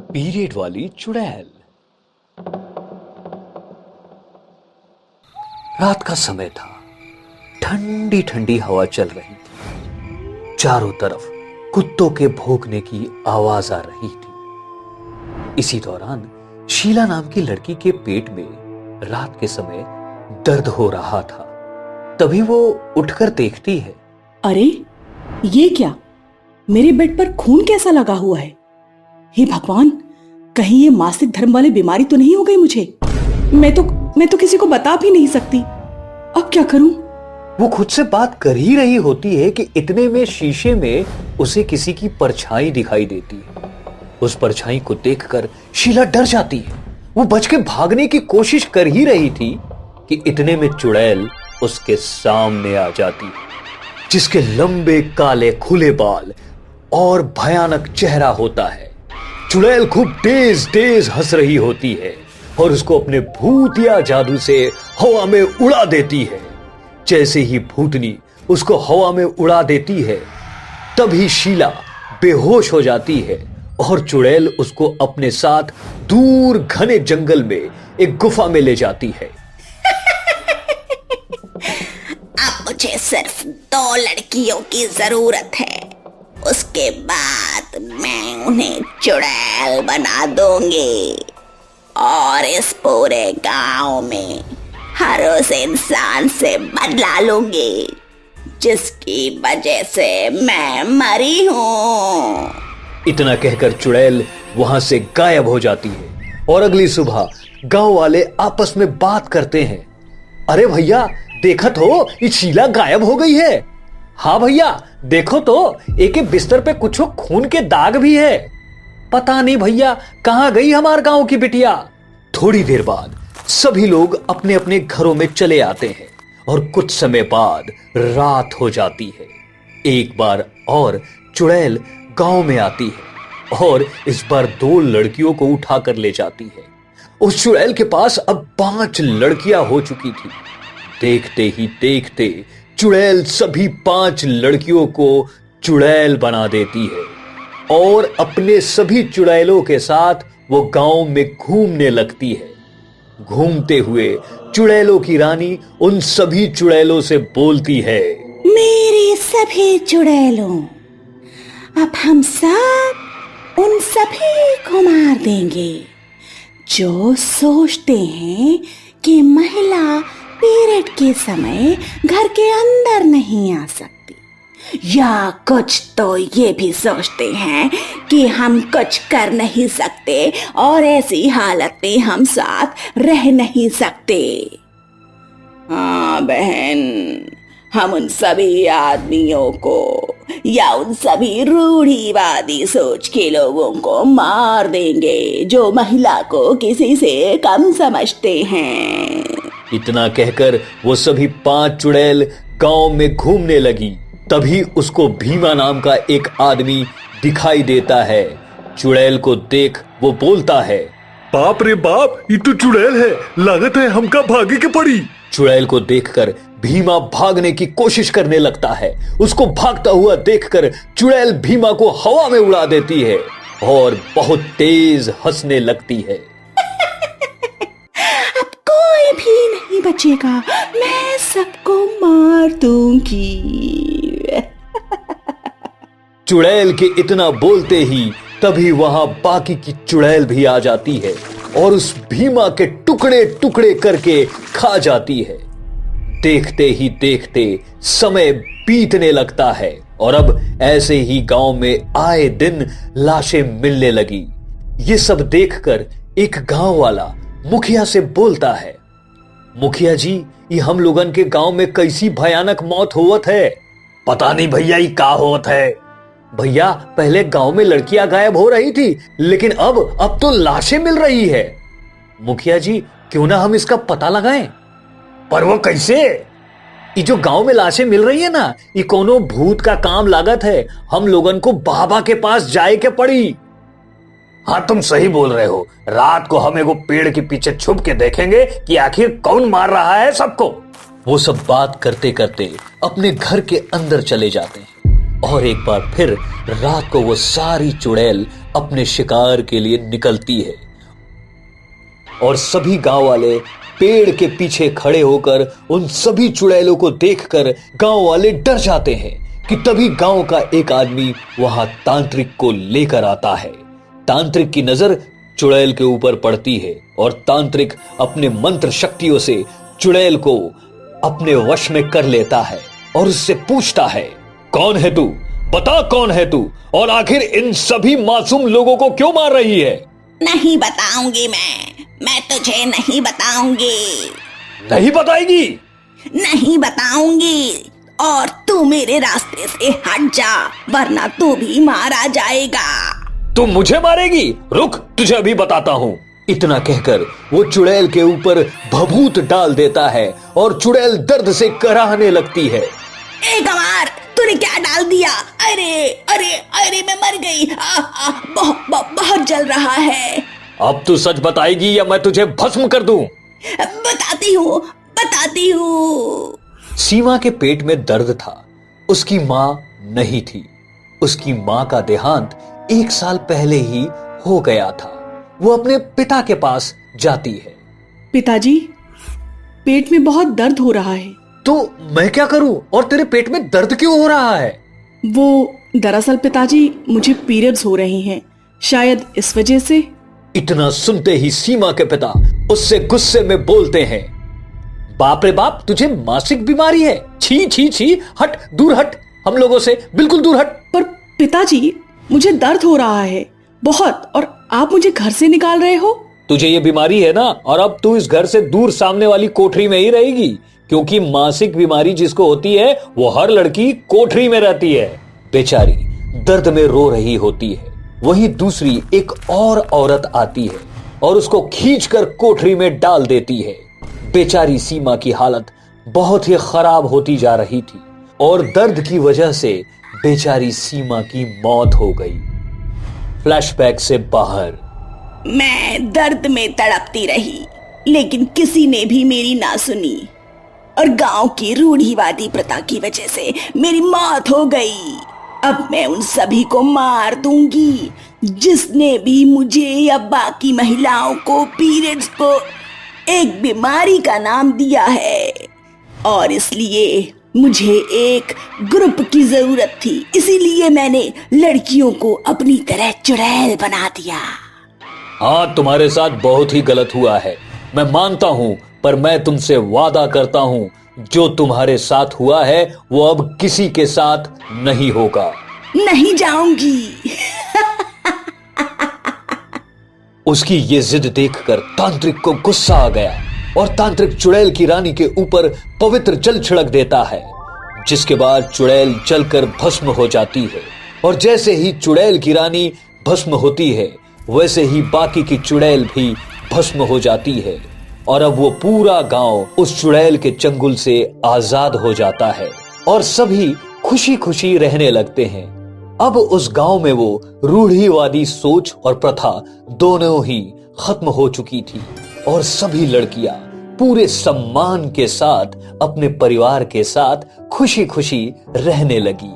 Period वाली चुड़ैल। रात का समय था। ठंडी ठंडी हवा चल रही थी। चारों तरफ कुत्तों के भौंकने की आवाज आ रही थी। इसी दौरान शीला नाम की लड़की के पेट में रात के समय दर्द हो रहा था। तभी वो उठकर देखती है। अरे ये क्या, मेरे बेड पर खून कैसा लगा हुआ है? हे भगवान, कहीं ये मासिक धर्म वाली बीमारी तो नहीं हो गई मुझे? मैं तो किसी को बता भी नहीं सकती। अब क्या करूं? वो खुद से बात कर ही रही होती है कि इतने में शीशे में उसे किसी की परछाई दिखाई देती है। उस परछाई को देखकर शीला डर जाती है। वो बच के भागने की कोशिश कर ही रही थी कि इतने में चुड़ैल उसके सामने आ जाती है, जिसके लंबे काले खुले बाल और भयानक चेहरा होता है। चुड़ैल खूब तेज तेज हंस रही होती है और उसको अपने भूतिया जादू से हवा में उड़ा देती है। जैसे ही भूतनी उसको हवा में उड़ा देती है, तभी शीला बेहोश हो जाती है और चुड़ैल उसको अपने साथ दूर घने जंगल में एक गुफा में ले जाती है। अब मुझे सिर्फ 2 लड़कियों की जरूरत है, उसके बाद मैं उन्हें चुड़ैल बना दूंगी और इस पूरे गांव में हर उस इंसान से बदला लूंगी जिसकी वजह से मैं मरी हूँ। इतना कहकर चुड़ैल वहां से गायब हो जाती है और अगली सुबह गांव वाले आपस में बात करते हैं। अरे भैया देखा तो, ये शीला गायब हो गई है। हाँ भैया देखो तो, एक बिस्तर पे कुछ खून के दाग भी है। पता नहीं भैया कहां गई हमारे गांव की बिटिया। थोड़ी देर बाद सभी लोग अपने अपने घरों में चले आते हैं और कुछ समय बाद रात हो जाती है। एक बार और चुड़ैल गांव में आती है और इस बार 2 लड़कियों को उठाकर ले जाती है। उस चुड़ैल के पास अब 5 लड़कियां हो चुकी थी। देखते ही देखते चुड़ैल सभी 5 लड़कियों को चुड़ैल बना देती है और अपने सभी चुड़ैलों के साथ वो गांव में घूमने लगती है। घूमते हुए चुड़ैलों की रानी उन सभी चुड़ैलों से बोलती है, मेरे सभी चुड़ैलों, अब हम सब उन सभी को मार देंगे जो सोचते हैं कि महिला पीरियड के समय घर के अंदर नहीं आ सकती, या कुछ तो ये भी सोचते हैं कि हम कुछ कर नहीं सकते और ऐसी हालत में हम साथ रह नहीं सकते। हाँ बहन, हम उन सभी आदमियों को या उन सभी रूढ़िवादी सोच के लोगों को मार देंगे जो महिला को किसी से कम समझते हैं। इतना कहकर वो सभी 5 चुड़ैल गांव में घूमने लगी। तभी उसको भीमा नाम का एक आदमी दिखाई देता है। चुड़ैल को देख वो बोलता है, बाप रे बाप, ये तो चुड़ैल है, लागत है हमका भागे के पड़ी। चुड़ैल को देखकर भीमा भागने की कोशिश करने लगता है। उसको भागता हुआ देखकर चुड़ैल भीमा को हवा में उड़ा देती है और बहुत तेज हंसने लगती है। अब कोई भी नहीं बचेगा, मैं सबको मार दूंगी। चुड़ैल के इतना बोलते ही तभी वहां बाकी की चुड़ैल भी आ जाती है और उस भीमा के टुकड़े टुकड़े करके खा जाती है। देखते ही देखते समय बीतने लगता है और अब ऐसे ही गांव में आए दिन लाशें मिलने लगी। ये सब देखकर एक गांव वाला मुखिया से बोलता है, मुखिया जी, ये हम लोगन के गांव में कैसी भयानक मौत होवत है। पता नहीं भैया ये का होत है। भैया पहले गांव में लड़कियां गायब हो रही थी, लेकिन अब तो लाशें मिल रही है। मुखिया जी क्यों ना हम इसका पता लगाएं। पर वो कैसे? ये जो गांव में लाशें मिल रही है ना, ये कोनो भूत का काम लागत है। हम लोगन को बाबा के पास जाए के पड़ी। हाँ तुम सही बोल रहे हो। रात को हम एगो पेड़ के पीछे छुप के देखेंगे कि आखिर कौन मार रहा है सबको। वो सब बात करते करते अपने घर के अंदर चले जाते हैं और एक बार फिर रात को वो सारी चुड़ैल अपने शिकार के लिए निकलती है और सभी गांव वाले पेड़ के पीछे खड़े होकर उन सभी चुड़ैलों को देखकर गांव वाले डर जाते हैं कि तभी गांव का एक आदमी वहां तांत्रिक को लेकर आता है। तांत्रिक की नजर चुड़ैल के ऊपर पड़ती है और तांत्रिक अपने मंत्र शक्तियों से चुड़ैल को अपने वश में कर लेता है और उससे पूछता है, कौन है तू? बता कौन है तू और आखिर इन सभी मासूम लोगों को क्यों मार रही है? नहीं बताऊंगी मैं तुझे नहीं बताऊंगी। नहीं बताएगी? नहीं बताऊंगी और तू मेरे रास्ते से हट जा, वरना तू भी मारा जाएगा। तू मुझे मारेगी? रुक, तुझे अभी बताता हूँ। इतना कहकर वो चुड़ैल के ऊपर भभूत डाल देता है और चुड़ैल दर्द से कराहने लगती है। ए गंवार, तूने क्या डाल दिया? अरे अरे अरे मैं मर गई। बहुत जल रहा है। अब तू सच बताएगी या मैं तुझे भस्म कर दूं? बताती हूँ। सीमा के पेट में दर्द था। उसकी माँ नहीं थी। उसकी माँ का देहांत 1 साल पहले ही हो गया था। वो अपने पिता के पास जाती है। पिताजी, पेट में बहुत दर्द हो रहा है। तो मैं क्या करूं? और तेरे पेट में दर्द क्यों हो रहा है? वो दरअसल पिताजी, मुझे पीरियड्स हो रही हैं, शायद इस वजह से। इतना सुनते ही सीमा के पिता उससे गुस्से में बोलते हैं, बाप रे बाप, तुझे मासिक बीमारी है? छी छी छी, हट, दूर हट, हम लोगों से बिल्कुल दूर हट। पर पिताजी, मुझे दर्द हो रहा है बहुत, और आप मुझे घर से निकाल रहे हो। तुझे ये बीमारी है ना, और अब तू इस घर से दूर सामने वाली कोठरी में ही रहेगी, क्योंकि मासिक बीमारी जिसको होती है वो हर लड़की कोठरी में रहती है। बेचारी दर्द में रो रही होती है। वहीं दूसरी एक और औरत आती है और उसको खींचकर कोठरी में डाल देती है। बेचारी सीमा की हालत बहुत ही खराब होती जा रही थी और दर्द की वजह से बेचारी सीमा की मौत हो गई। फ्लैशबैक से बाहर। मैं दर्द में तड़पती रही, लेकिन किसी ने भी मेरी ना सुनी और गांव की रूढ़िवादी प्रथा की वजह से मेरी मौत हो गई। अब मैं उन सभी को मार दूंगी जिसने भी मुझे या बाकी महिलाओं को पीरियड्स को एक बीमारी का नाम दिया है, और इसलिए मुझे एक ग्रुप की जरूरत थी, इसीलिए मैंने लड़कियों को अपनी तरह चुड़ैल बना दिया। हाँ, तुम्हारे साथ बहुत ही गलत हुआ है, मैं मानता हूँ, पर मैं तुमसे वादा करता हूँ जो तुम्हारे साथ हुआ है वो अब किसी के साथ नहीं होगा। नहीं जाऊंगी। उसकी ये जिद देखकर तांत्रिक को गुस्सा आ गया और तांत्रिक चुड़ैल की रानी के ऊपर पवित्र जल छिड़क देता है, जिसके बाद चुड़ैल जलकर भस्म हो जाती है। और जैसे ही चुड़ैल की रानी भस्म होती है, वैसे ही बाकी की चुड़ैल भी भस्म हो जाती है और अब वो पूरा गांव उस चुड़ैल के चंगुल से आजाद हो जाता है और सभी खुशी खुशी रहने लगते हैं। अब उस गांव में वो रूढ़िवादी सोच और प्रथा दोनों ही खत्म हो चुकी थी और सभी लड़कियां पूरे सम्मान के साथ अपने परिवार के साथ खुशी खुशी रहने लगी।